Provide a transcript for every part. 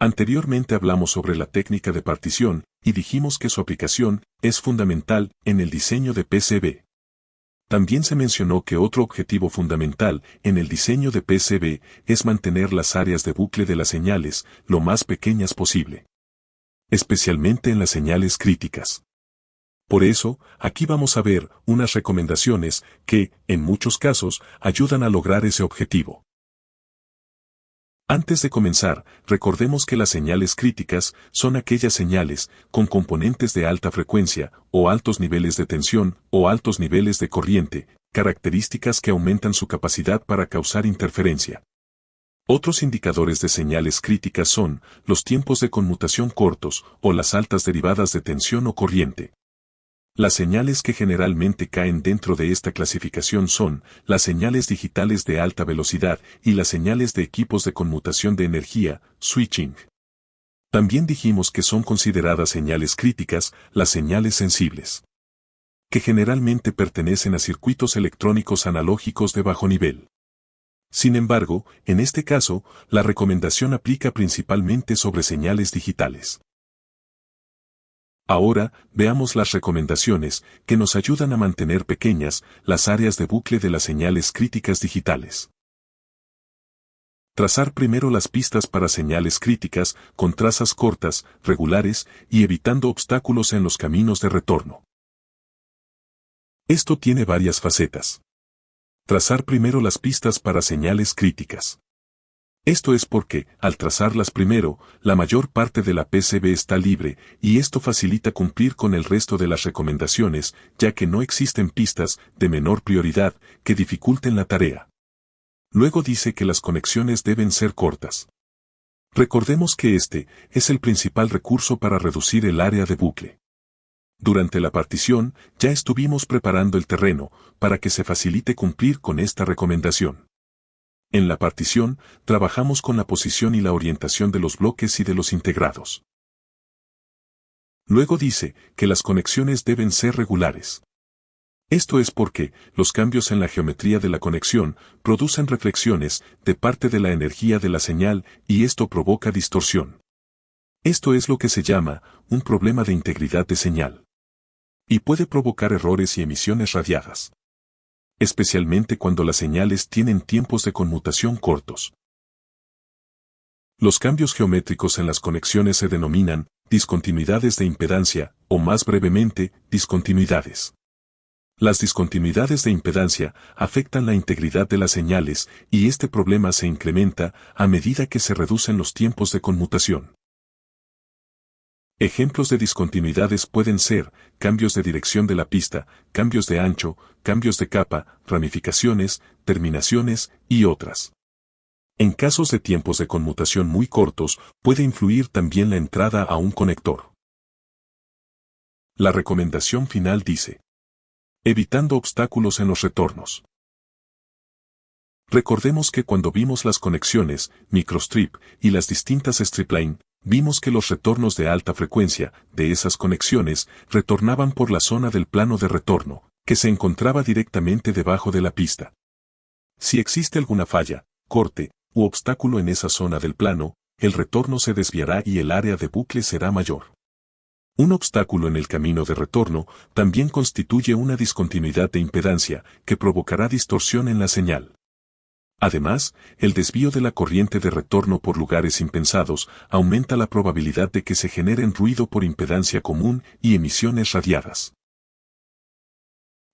Anteriormente hablamos sobre la técnica de partición y dijimos que su aplicación es fundamental en el diseño de PCB. También se mencionó que otro objetivo fundamental en el diseño de PCB es mantener las áreas de bucle de las señales lo más pequeñas posible, especialmente en las señales críticas. Por eso, aquí vamos a ver unas recomendaciones que, en muchos casos, ayudan a lograr ese objetivo. Antes de comenzar, recordemos que las señales críticas son aquellas señales con componentes de alta frecuencia, o altos niveles de tensión, o altos niveles de corriente, características que aumentan su capacidad para causar interferencia. Otros indicadores de señales críticas son los tiempos de conmutación cortos, o las altas derivadas de tensión o corriente. Las señales que generalmente caen dentro de esta clasificación son las señales digitales de alta velocidad y las señales de equipos de conmutación de energía, switching. También dijimos que son consideradas señales críticas las señales sensibles, que generalmente pertenecen a circuitos electrónicos analógicos de bajo nivel. Sin embargo, en este caso, la recomendación aplica principalmente sobre señales digitales. Ahora, veamos las recomendaciones que nos ayudan a mantener pequeñas las áreas de bucle de las señales críticas digitales. Trazar primero las pistas para señales críticas con trazas cortas, regulares y evitando obstáculos en los caminos de retorno. Esto tiene varias facetas. Trazar primero las pistas para señales críticas. Esto es porque, al trazarlas primero, la mayor parte de la PCB está libre, y esto facilita cumplir con el resto de las recomendaciones, ya que no existen pistas de menor prioridad que dificulten la tarea. Luego dice que las conexiones deben ser cortas. Recordemos que este es el principal recurso para reducir el área de bucle. Durante la partición, ya estuvimos preparando el terreno para que se facilite cumplir con esta recomendación. En la partición, trabajamos con la posición y la orientación de los bloques y de los integrados. Luego dice que las conexiones deben ser regulares. Esto es porque los cambios en la geometría de la conexión producen reflexiones de parte de la energía de la señal y esto provoca distorsión. Esto es lo que se llama un problema de integridad de señal. Y puede provocar errores y emisiones radiadas, especialmente cuando las señales tienen tiempos de conmutación cortos. Los cambios geométricos en las conexiones se denominan discontinuidades de impedancia, o más brevemente, discontinuidades. Las discontinuidades de impedancia afectan la integridad de las señales y este problema se incrementa a medida que se reducen los tiempos de conmutación. Ejemplos de discontinuidades pueden ser cambios de dirección de la pista, cambios de ancho, cambios de capa, ramificaciones, terminaciones y otras. En casos de tiempos de conmutación muy cortos, puede influir también la entrada a un conector. La recomendación final dice: evitando obstáculos en los retornos. Recordemos que cuando vimos las conexiones, microstrip y las distintas stripline, vimos que los retornos de alta frecuencia de esas conexiones retornaban por la zona del plano de retorno, que se encontraba directamente debajo de la pista. Si existe alguna falla, corte u obstáculo en esa zona del plano, el retorno se desviará y el área de bucle será mayor. Un obstáculo en el camino de retorno también constituye una discontinuidad de impedancia que provocará distorsión en la señal. Además, el desvío de la corriente de retorno por lugares impensados aumenta la probabilidad de que se generen ruido por impedancia común y emisiones radiadas.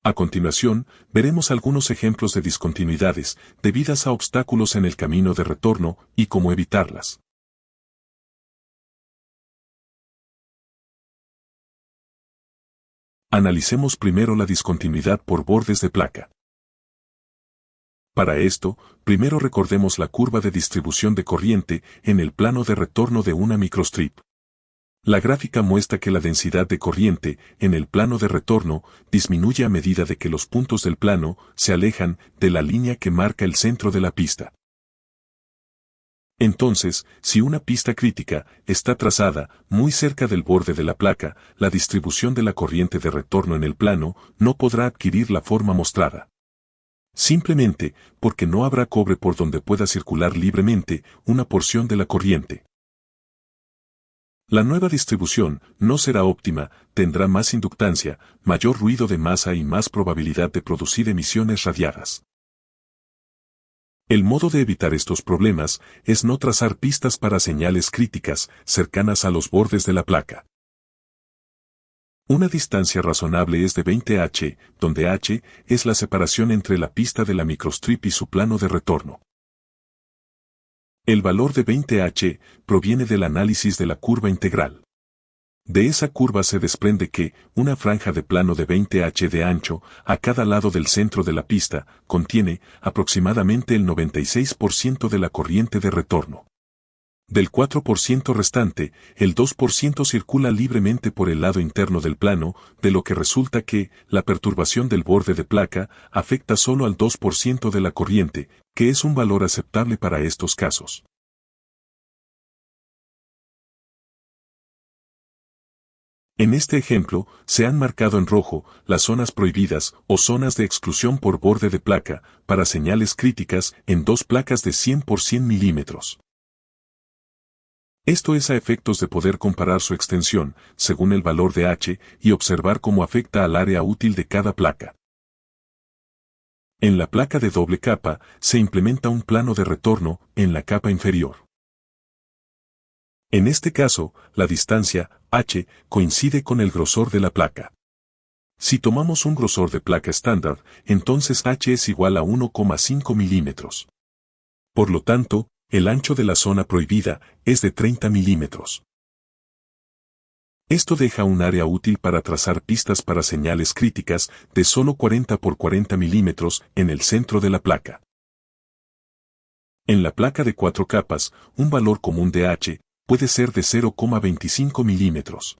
A continuación, veremos algunos ejemplos de discontinuidades debidas a obstáculos en el camino de retorno y cómo evitarlas. Analicemos primero la discontinuidad por bordes de placa. Para esto, primero recordemos la curva de distribución de corriente en el plano de retorno de una microstrip. La gráfica muestra que la densidad de corriente en el plano de retorno disminuye a medida de que los puntos del plano se alejan de la línea que marca el centro de la pista. Entonces, si una pista crítica está trazada muy cerca del borde de la placa, la distribución de la corriente de retorno en el plano no podrá adquirir la forma mostrada. Simplemente porque no habrá cobre por donde pueda circular libremente una porción de la corriente. La nueva distribución no será óptima, tendrá más inductancia, mayor ruido de masa y más probabilidad de producir emisiones radiadas. El modo de evitar estos problemas es no trazar pistas para señales críticas cercanas a los bordes de la placa. Una distancia razonable es de 20 H, donde H es la separación entre la pista de la microstrip y su plano de retorno. El valor de 20 H proviene del análisis de la curva integral. De esa curva se desprende que una franja de plano de 20 H de ancho a cada lado del centro de la pista contiene aproximadamente el 96% de la corriente de retorno. Del 4% restante, el 2% circula libremente por el lado interno del plano, de lo que resulta que la perturbación del borde de placa afecta solo al 2% de la corriente, que es un valor aceptable para estos casos. En este ejemplo, se han marcado en rojo las zonas prohibidas o zonas de exclusión por borde de placa para señales críticas en dos placas de 100 por 100 milímetros. Esto es a efectos de poder comparar su extensión, según el valor de H, y observar cómo afecta al área útil de cada placa. En la placa de doble capa, se implementa un plano de retorno en la capa inferior. En este caso, la distancia, H, coincide con el grosor de la placa. Si tomamos un grosor de placa estándar, entonces H es igual a 1,5 milímetros. Por lo tanto, el ancho de la zona prohibida es de 30 milímetros. Esto deja un área útil para trazar pistas para señales críticas de solo 40 por 40 milímetros en el centro de la placa. En la placa de 4 capas, un valor común de H puede ser de 0,25 milímetros.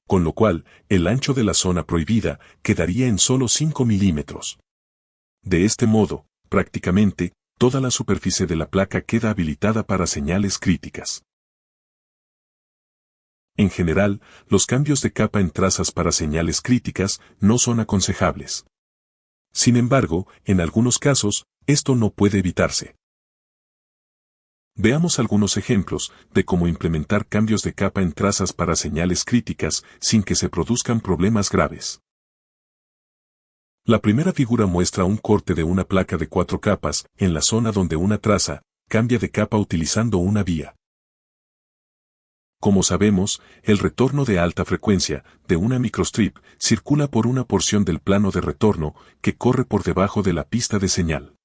Con lo cual, el ancho de la zona prohibida quedaría en solo 5 milímetros. De este modo, prácticamente, toda la superficie de la placa queda habilitada para señales críticas. En general, los cambios de capa en trazas para señales críticas no son aconsejables. Sin embargo, en algunos casos, esto no puede evitarse. Veamos algunos ejemplos de cómo implementar cambios de capa en trazas para señales críticas sin que se produzcan problemas graves. La primera figura muestra un corte de una placa de 4 capas en la zona donde una traza cambia de capa utilizando una vía. Como sabemos, el retorno de alta frecuencia de una microstrip circula por una porción del plano de retorno que corre por debajo de la pista de señal.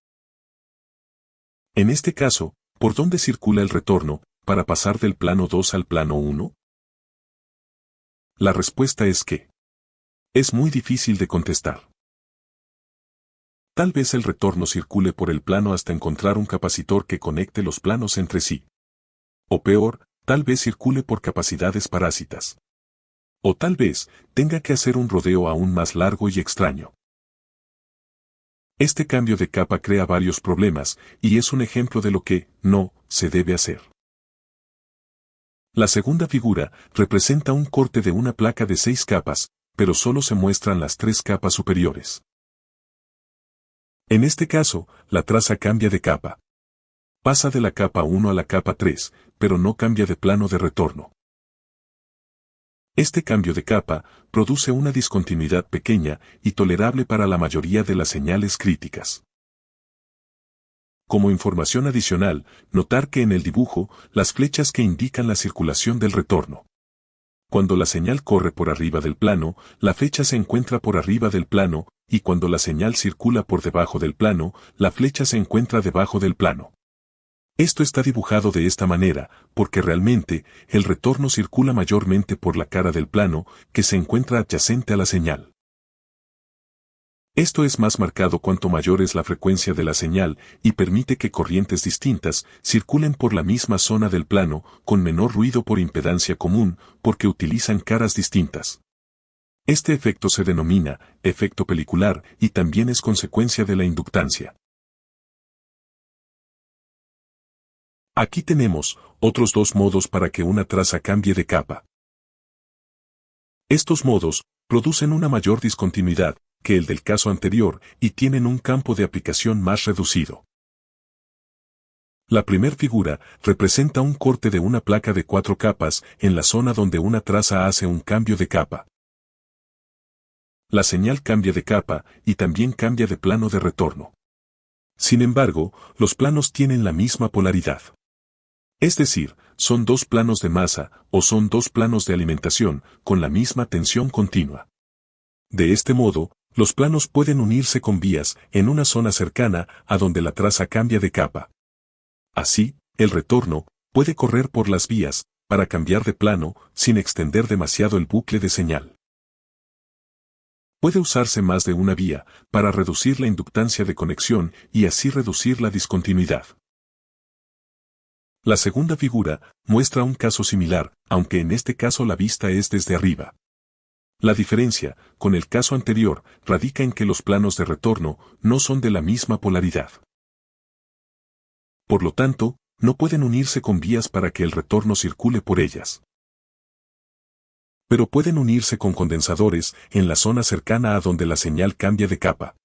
En este caso, ¿por dónde circula el retorno para pasar del plano 2 al plano 1? La respuesta es que es muy difícil de contestar. Tal vez el retorno circule por el plano hasta encontrar un capacitor que conecte los planos entre sí. O peor, tal vez circule por capacidades parásitas. O tal vez tenga que hacer un rodeo aún más largo y extraño. Este cambio de capa crea varios problemas y es un ejemplo de lo que no se debe hacer. La segunda figura representa un corte de una placa de 6 capas, pero solo se muestran las 3 capas superiores. En este caso, la traza cambia de capa. Pasa de la capa 1 a la capa 3, pero no cambia de plano de retorno. Este cambio de capa produce una discontinuidad pequeña y tolerable para la mayoría de las señales críticas. Como información adicional, notar que en el dibujo, las flechas que indican la circulación del retorno. Cuando la señal corre por arriba del plano, la flecha se encuentra por arriba del plano, y cuando la señal circula por debajo del plano, la flecha se encuentra debajo del plano. Esto está dibujado de esta manera, porque realmente, el retorno circula mayormente por la cara del plano, que se encuentra adyacente a la señal. Esto es más marcado cuanto mayor es la frecuencia de la señal y permite que corrientes distintas circulen por la misma zona del plano con menor ruido por impedancia común porque utilizan caras distintas. Este efecto se denomina efecto pelicular y también es consecuencia de la inductancia. Aquí tenemos otros dos modos para que una traza cambie de capa. Estos modos producen una mayor discontinuidad que el del caso anterior y tienen un campo de aplicación más reducido. La primer figura representa un corte de una placa de 4 capas en la zona donde una traza hace un cambio de capa. La señal cambia de capa y también cambia de plano de retorno. Sin embargo, los planos tienen la misma polaridad. Es decir, son dos planos de masa o son dos planos de alimentación con la misma tensión continua. De este modo, los planos pueden unirse con vías en una zona cercana a donde la traza cambia de capa. Así, el retorno puede correr por las vías para cambiar de plano sin extender demasiado el bucle de señal. Puede usarse más de una vía para reducir la inductancia de conexión y así reducir la discontinuidad. La segunda figura muestra un caso similar, aunque en este caso la vista es desde arriba. La diferencia, con el caso anterior, radica en que los planos de retorno no son de la misma polaridad. Por lo tanto, no pueden unirse con vías para que el retorno circule por ellas. Pero pueden unirse con condensadores en la zona cercana a donde la señal cambia de capa.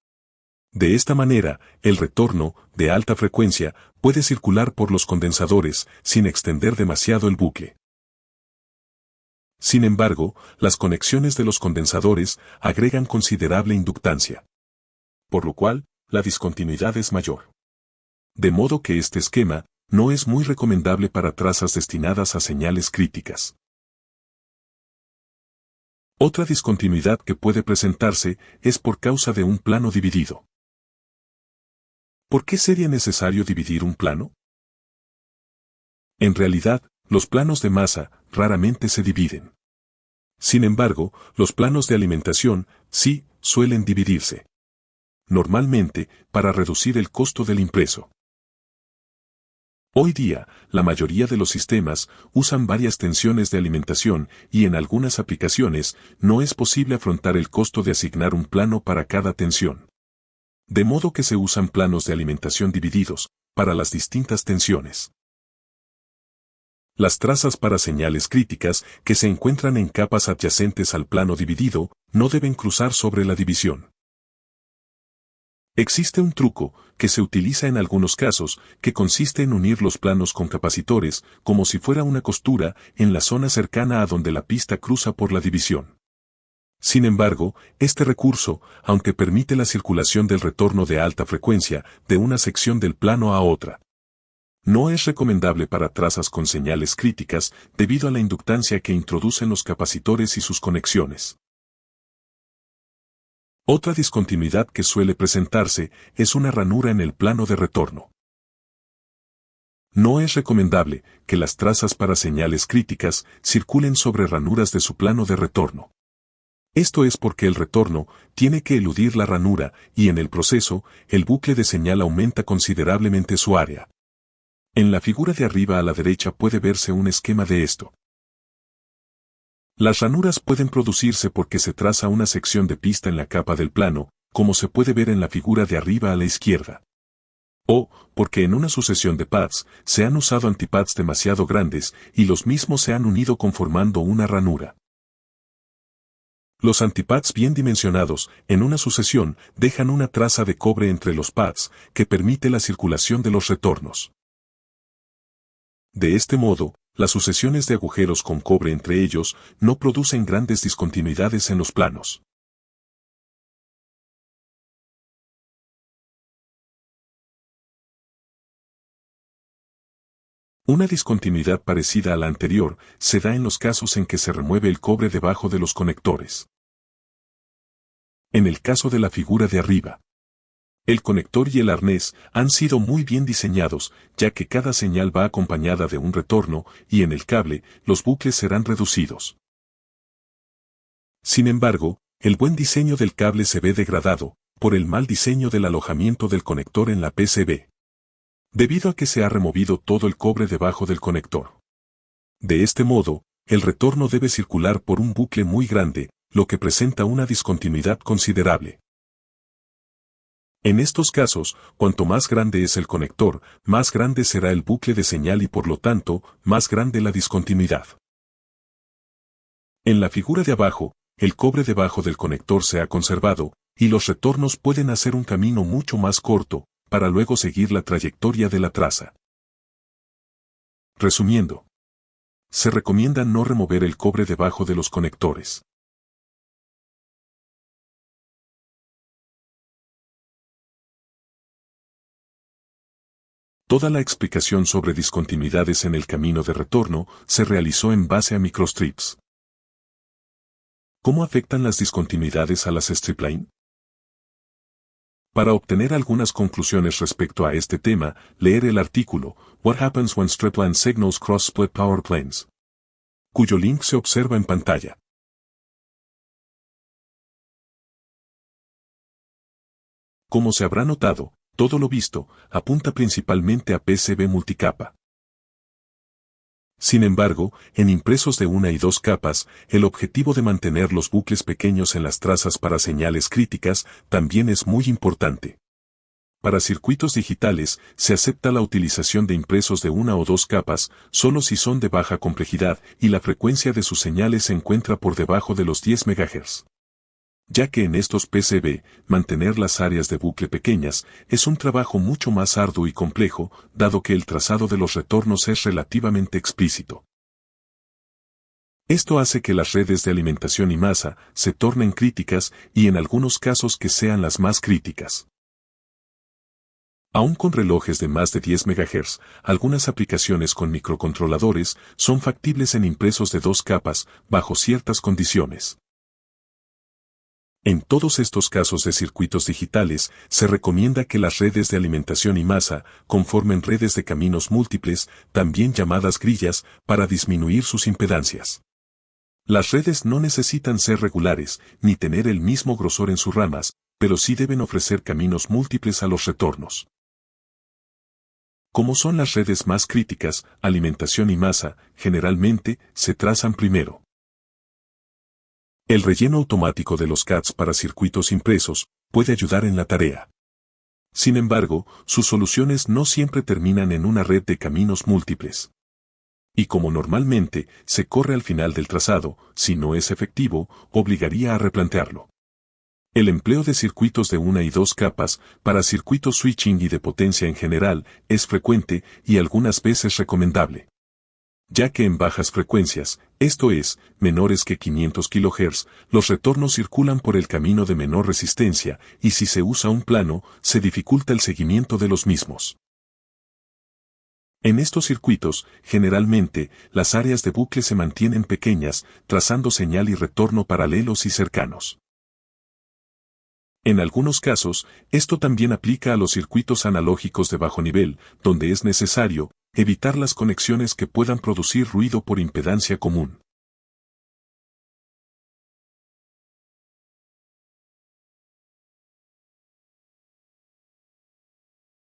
De esta manera, el retorno, de alta frecuencia, puede circular por los condensadores sin extender demasiado el bucle. Sin embargo, las conexiones de los condensadores agregan considerable inductancia. Por lo cual, la discontinuidad es mayor. De modo que este esquema no es muy recomendable para trazas destinadas a señales críticas. Otra discontinuidad que puede presentarse es por causa de un plano dividido. ¿Por qué sería necesario dividir un plano? En realidad, los planos de masa raramente se dividen. Sin embargo, los planos de alimentación sí suelen dividirse. Normalmente, para reducir el costo del impreso. Hoy día, la mayoría de los sistemas usan varias tensiones de alimentación y en algunas aplicaciones no es posible afrontar el costo de asignar un plano para cada tensión. De modo que se usan planos de alimentación divididos para las distintas tensiones. Las trazas para señales críticas que se encuentran en capas adyacentes al plano dividido no deben cruzar sobre la división. Existe un truco que se utiliza en algunos casos que consiste en unir los planos con capacitores como si fuera una costura en la zona cercana a donde la pista cruza por la división. Sin embargo, este recurso, aunque permite la circulación del retorno de alta frecuencia de una sección del plano a otra, no es recomendable para trazas con señales críticas debido a la inductancia que introducen los capacitores y sus conexiones. Otra discontinuidad que suele presentarse es una ranura en el plano de retorno. No es recomendable que las trazas para señales críticas circulen sobre ranuras de su plano de retorno. Esto es porque el retorno tiene que eludir la ranura y en el proceso, el bucle de señal aumenta considerablemente su área. En la figura de arriba a la derecha puede verse un esquema de esto. Las ranuras pueden producirse porque se traza una sección de pista en la capa del plano, como se puede ver en la figura de arriba a la izquierda. O, porque en una sucesión de pads se han usado antipads demasiado grandes y los mismos se han unido conformando una ranura. Los antipads bien dimensionados, en una sucesión, dejan una traza de cobre entre los pads, que permite la circulación de los retornos. De este modo, las sucesiones de agujeros con cobre entre ellos no producen grandes discontinuidades en los planos. Una discontinuidad parecida a la anterior se da en los casos en que se remueve el cobre debajo de los conectores. En el caso de la figura de arriba, el conector y el arnés han sido muy bien diseñados, ya que cada señal va acompañada de un retorno, y en el cable, los bucles serán reducidos. Sin embargo, el buen diseño del cable se ve degradado, por el mal diseño del alojamiento del conector en la PCB. Debido a que se ha removido todo el cobre debajo del conector. De este modo, el retorno debe circular por un bucle muy grande, lo que presenta una discontinuidad considerable. En estos casos, cuanto más grande es el conector, más grande será el bucle de señal y por lo tanto, más grande la discontinuidad. En la figura de abajo, el cobre debajo del conector se ha conservado, y los retornos pueden hacer un camino mucho más corto, para luego seguir la trayectoria de la traza. Resumiendo, se recomienda no remover el cobre debajo de los conectores. Toda la explicación sobre discontinuidades en el camino de retorno se realizó en base a microstrips. ¿Cómo afectan las discontinuidades a las stripline? Para obtener algunas conclusiones respecto a este tema, leer el artículo What Happens When Stripline Signals Cross Split Power Planes, cuyo link se observa en pantalla. Como se habrá notado, todo lo visto apunta principalmente a PCB multicapa. Sin embargo, en impresos de una y dos capas, el objetivo de mantener los bucles pequeños en las trazas para señales críticas también es muy importante. Para circuitos digitales, se acepta la utilización de impresos de una o dos capas, solo si son de baja complejidad y la frecuencia de sus señales se encuentra por debajo de los 10 MHz. Ya que en estos PCB, mantener las áreas de bucle pequeñas es un trabajo mucho más arduo y complejo, dado que el trazado de los retornos es relativamente explícito. Esto hace que las redes de alimentación y masa se tornen críticas y en algunos casos que sean las más críticas. Aún con relojes de más de 10 MHz, algunas aplicaciones con microcontroladores son factibles en impresos de dos capas, bajo ciertas condiciones. En todos estos casos de circuitos digitales, se recomienda que las redes de alimentación y masa conformen redes de caminos múltiples, también llamadas grillas, para disminuir sus impedancias. Las redes no necesitan ser regulares, ni tener el mismo grosor en sus ramas, pero sí deben ofrecer caminos múltiples a los retornos. Como son las redes más críticas, alimentación y masa, generalmente, se trazan primero. El relleno automático de los CADs para circuitos impresos puede ayudar en la tarea. Sin embargo, sus soluciones no siempre terminan en una red de caminos múltiples. Y como normalmente se corre al final del trazado, si no es efectivo, obligaría a replantearlo. El empleo de circuitos de una y dos capas para circuitos switching y de potencia en general es frecuente y algunas veces recomendable. Ya que en bajas frecuencias, esto es, menores que 500 kHz, los retornos circulan por el camino de menor resistencia, y si se usa un plano, se dificulta el seguimiento de los mismos. En estos circuitos, generalmente, las áreas de bucle se mantienen pequeñas, trazando señal y retorno paralelos y cercanos. En algunos casos, esto también aplica a los circuitos analógicos de bajo nivel, donde es necesario evitar las conexiones que puedan producir ruido por impedancia común.